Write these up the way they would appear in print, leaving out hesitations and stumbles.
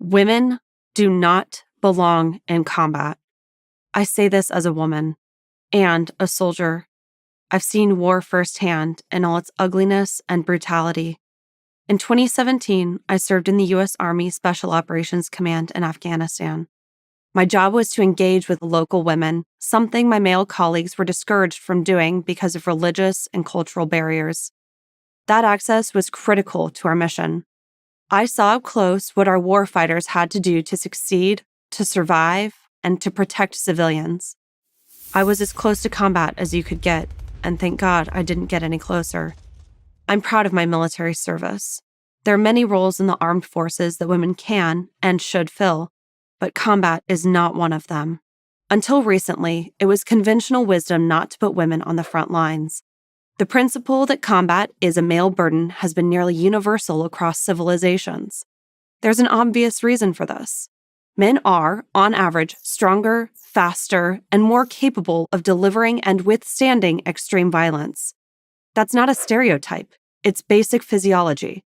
Women do not belong in combat. I say this as a woman and a soldier. I've seen war firsthand in all its ugliness and brutality. In 2017, I served in the U.S. Army Special Operations Command in Afghanistan. My job was to engage with local women, something my male colleagues were discouraged from doing because of religious and cultural barriers. That access was critical to our mission. I saw up close what our warfighters had to do to succeed, to survive, and to protect civilians. I was as close to combat as you could get, and thank God I didn't get any closer. I'm proud of my military service. There are many roles in the armed forces that women can and should fill, but combat is not one of them. Until recently, it was conventional wisdom not to put women on the front lines. The principle that combat is a male burden has been nearly universal across civilizations. There's an obvious reason for this. Men are, on average, stronger, faster, and more capable of delivering and withstanding extreme violence. That's not a stereotype. It's basic physiology.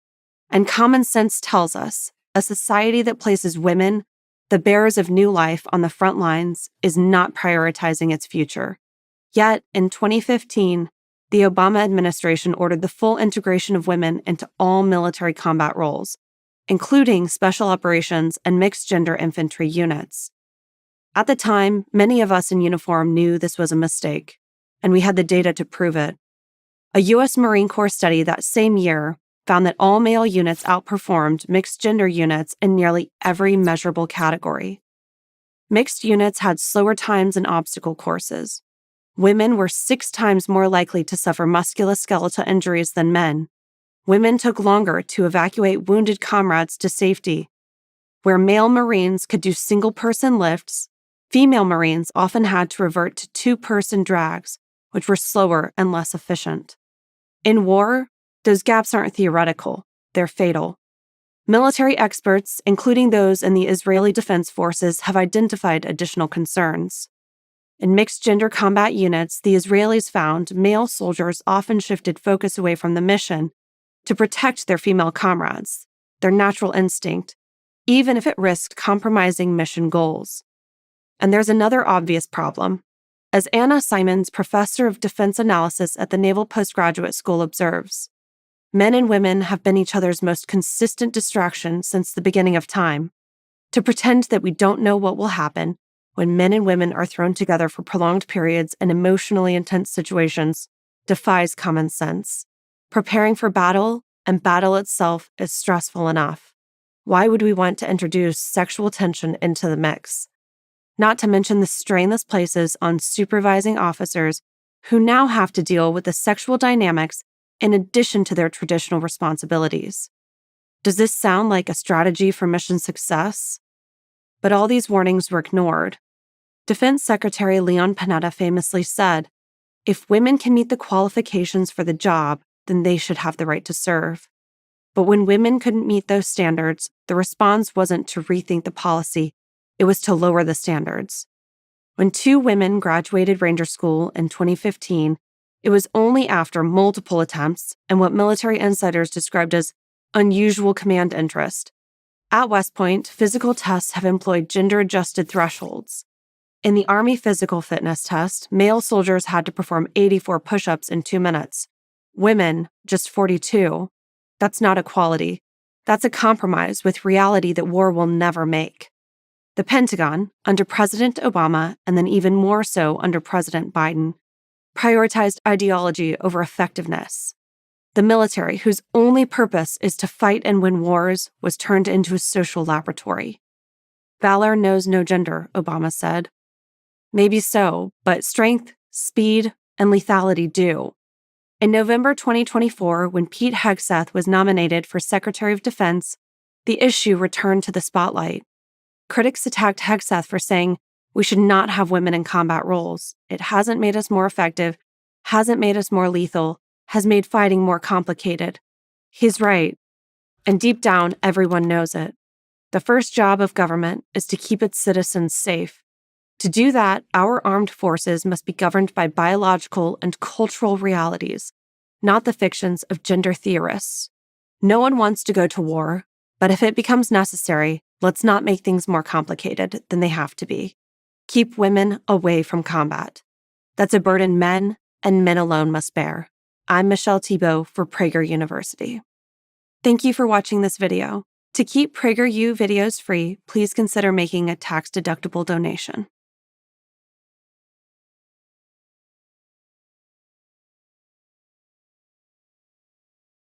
And common sense tells us a society that places women, the bearers of new life, on the front lines is not prioritizing its future. Yet, in 2015, the Obama administration ordered the full integration of women into all military combat roles, including special operations and mixed-gender infantry units. At the time, many of us in uniform knew this was a mistake, and we had the data to prove it. A U.S. Marine Corps study that same year found that all-male units outperformed mixed-gender units in nearly every measurable category. Mixed units had slower times in obstacle courses. Women were 6 times more likely to suffer musculoskeletal injuries than men. Women took longer to evacuate wounded comrades to safety. Where male Marines could do single-person lifts, female Marines often had to revert to 2-person drags, which were slower and less efficient. In war, those gaps aren't theoretical, they're fatal. Military experts, including those in the Israeli Defense Forces, have identified additional concerns. In mixed-gender combat units, the Israelis found male soldiers often shifted focus away from the mission to protect their female comrades, their natural instinct, even if it risked compromising mission goals. And there's another obvious problem. As Anna Simons, professor of defense analysis at the Naval Postgraduate School, observes, men and women have been each other's most consistent distraction since the beginning of time. To pretend that we don't know what will happen when men and women are thrown together for prolonged periods and emotionally intense situations defies common sense. Preparing for battle and battle itself is stressful enough. Why would we want to introduce sexual tension into the mix? Not to mention the strain this places on supervising officers who now have to deal with the sexual dynamics in addition to their traditional responsibilities. Does this sound like a strategy for mission success? But all these warnings were ignored. Defense Secretary Leon Panetta famously said, "If women can meet the qualifications for the job, then they should have the right to serve." But when women couldn't meet those standards, the response wasn't to rethink the policy, it was to lower the standards. When 2 women graduated Ranger School in 2015, it was only after multiple attempts and what military insiders described as unusual command interest. At West Point, physical tests have employed gender-adjusted thresholds. In the Army physical fitness test, male soldiers had to perform 84 push-ups in 2 minutes. Women, just 42. That's not equality. That's a compromise with reality that war will never make. The Pentagon, under President Obama, and then even more so under President Biden, prioritized ideology over effectiveness. The military, whose only purpose is to fight and win wars, was turned into a social laboratory. Valor knows no gender, Obama said. Maybe so, but strength, speed, and lethality do. In November 2024, when Pete Hegseth was nominated for Secretary of Defense, the issue returned to the spotlight. Critics attacked Hegseth for saying, "We should not have women in combat roles. It hasn't made us more effective, hasn't made us more lethal, has made fighting more complicated." He's right. And deep down, everyone knows it. The first job of government is to keep its citizens safe. To do that, our armed forces must be governed by biological and cultural realities, not the fictions of gender theorists. No one wants to go to war, but if it becomes necessary, Let's not make things more complicated than they have to be. Keep women away from combat. That's a burden men and men alone must bear. I'm Michelle Thibeau for Prager University. Thank you for watching this video. To keep PragerU videos free, please consider making a tax-deductible donation.